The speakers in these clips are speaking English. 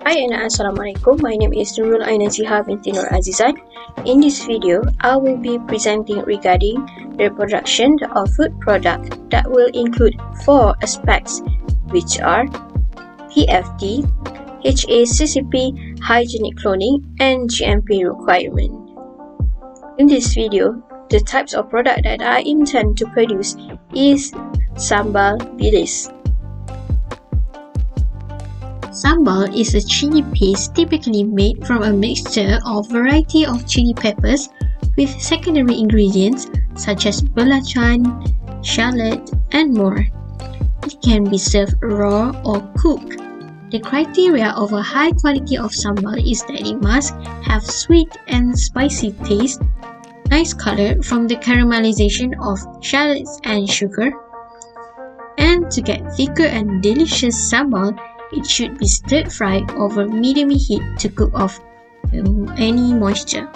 Hi and Assalamualaikum. My name is Nurul Ainaziha binti Nur Azizan. In this video, I will be presenting regarding the production of food product that will include 4 aspects, which are PFD, HACCP, hygienic cloning, and GMP requirement. In this video, the types of product that I intend to produce is sambal bilis. Sambal is a chili paste typically made from a mixture of variety of chili peppers with secondary ingredients such as belacan, shallot, and more. It can be served raw or cooked. The criteria of a high quality of sambal is that it must have sweet and spicy taste, nice color from the caramelization of shallots and sugar, and to get thicker and delicious sambal, it should be stir-fried over medium heat to cook off any moisture.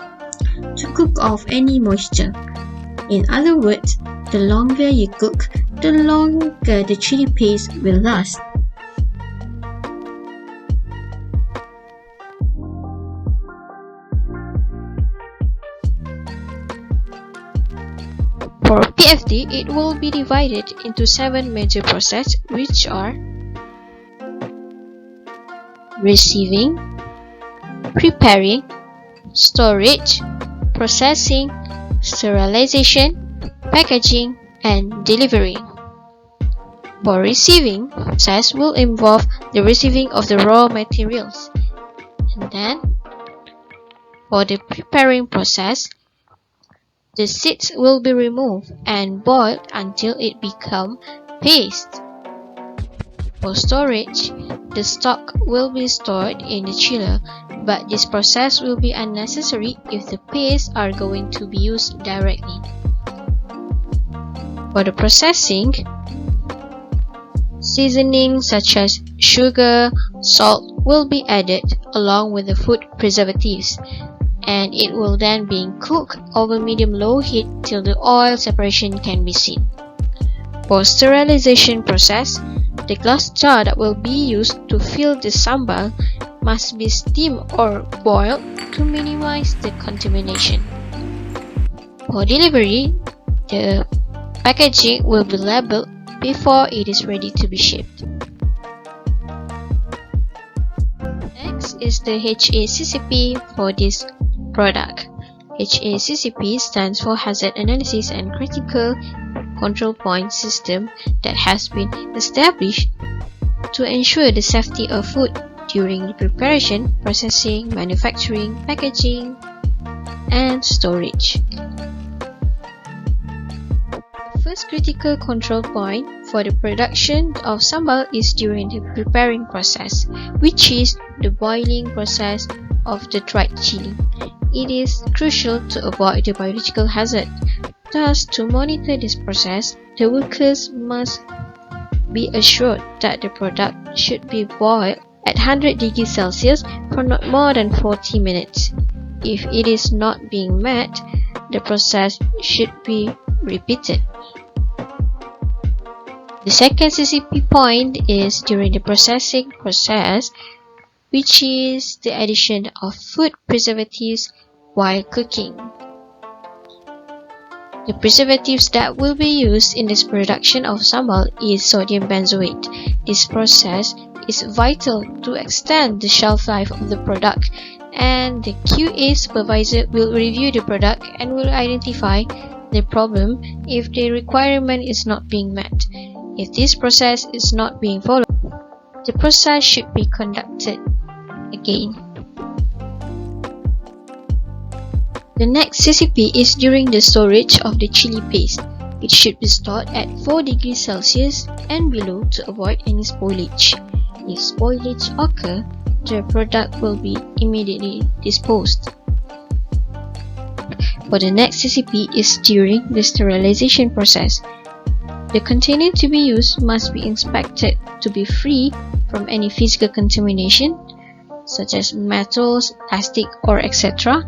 In other words, the longer you cook, the longer the chili paste will last. For PFD, it will be divided into 7 major processes, which are receiving, preparing, storage, processing, sterilization, packaging, and delivery. For receiving, process will involve the receiving of the raw materials. And then, for the preparing process, the seeds will be removed and boiled until it becomes paste. For storage, the stock will be stored in the chiller, but this process will be unnecessary if the paste are going to be used directly. For the processing, seasonings such as sugar, salt will be added along with the food preservatives, and it will then be cooked over medium-low heat till the oil separation can be seen. For sterilization process, the glass jar that will be used to fill the sambal must be steamed or boiled to minimize the contamination. For delivery, the packaging will be labeled before it is ready to be shipped. Next is the HACCP for this product. HACCP stands for Hazard Analysis and Critical Control Point System that has been established to ensure the safety of food during the preparation, processing, manufacturing, packaging, and storage. The first critical control point for the production of sambal is during the preparing process, which is the boiling process of the dried chili. It is crucial to avoid the biological hazard. Thus, to monitor this process, the workers must be assured that the product should be boiled at 100 degrees Celsius for not more than 40 minutes. If it is not being met, the process should be repeated. The second CCP point is during the processing process, which is the addition of food preservatives while cooking. The preservatives that will be used in this production of sambal is sodium benzoate. This process is vital to extend the shelf life of the product, and the QA supervisor will review the product and will identify the problem if the requirement is not being met. If this process is not being followed, the process should be conducted again. The next CCP is during the storage of the chili paste. It should be stored at 4 degrees Celsius and below to avoid any spoilage. If spoilage occurs, the product will be immediately disposed. For the next CCP is during the sterilization process. The container to be used must be inspected to be free from any physical contamination, such as metals, plastic, or etc.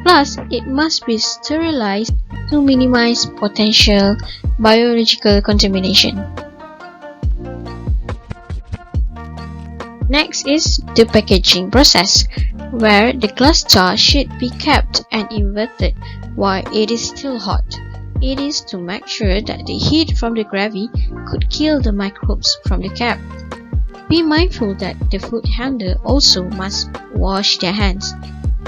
Plus, it must be sterilized to minimize potential biological contamination. Next is the packaging process, where the glass jar should be kept and inverted while it is still hot. It is to make sure that the heat from the gravy could kill the microbes from the cap. Be mindful that the food handler also must wash their hands.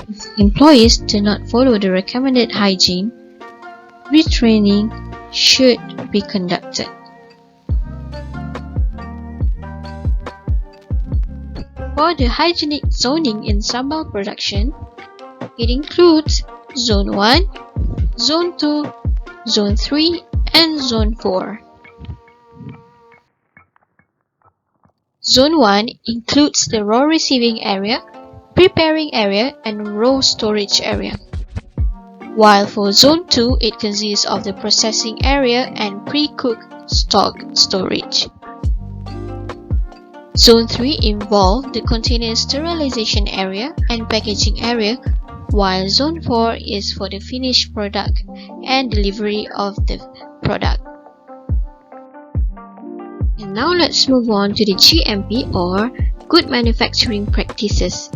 If employees do not follow the recommended hygiene, retraining should be conducted. For the hygienic zoning in sambal production, it includes Zone 1, Zone 2, Zone 3, and Zone 4. Zone 1 includes the raw receiving area, preparing area, and raw storage area. While for Zone 2, it consists of the processing area and pre-cooked stock storage. Zone 3 involves the container sterilization area and packaging area, while Zone 4 is for the finished product and delivery of the product. And now let's move on to the GMP, or Good Manufacturing Practices.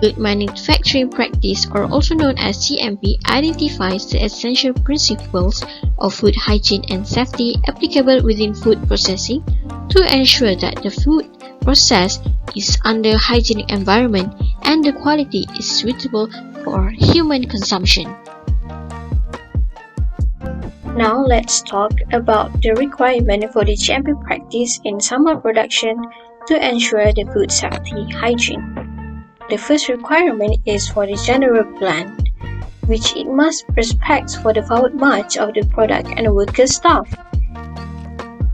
Good manufacturing practice, or also known as GMP, identifies the essential principles of food hygiene and safety applicable within food processing to ensure that the food processed is under hygienic environment and the quality is suitable for human consumption. Now let's talk about the requirement for the GMP practice in sambal production to ensure the food safety hygiene. The first requirement is for the general plan, which it must respect for the forward march of the product and the worker staff.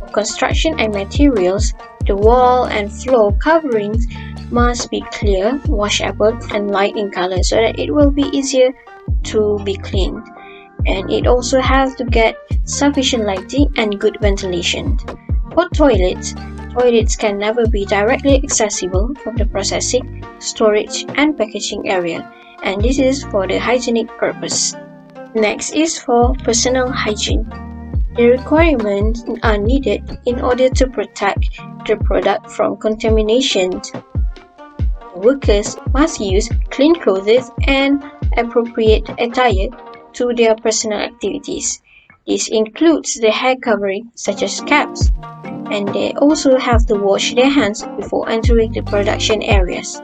For construction and materials, the wall and floor coverings must be clear, washable, and light in color so that it will be easier to be cleaned. And it also has to get sufficient lighting and good ventilation. For toilets can never be directly accessible from the processing, storage, and packaging area, and this is for the hygienic purpose. Next is for personal hygiene. The requirements are needed in order to protect the product from contamination. Workers must use clean clothes and appropriate attire to their personal activities. This includes the hair covering such as caps, and they also have to wash their hands before entering the production areas.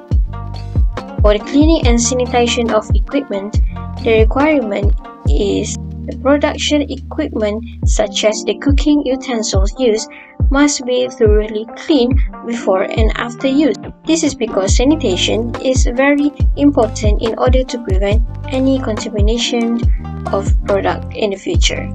For the cleaning and sanitation of equipment, the requirement is the production equipment such as the cooking utensils used must be thoroughly cleaned before and after use. This is because sanitation is very important in order to prevent any contamination of product in the future.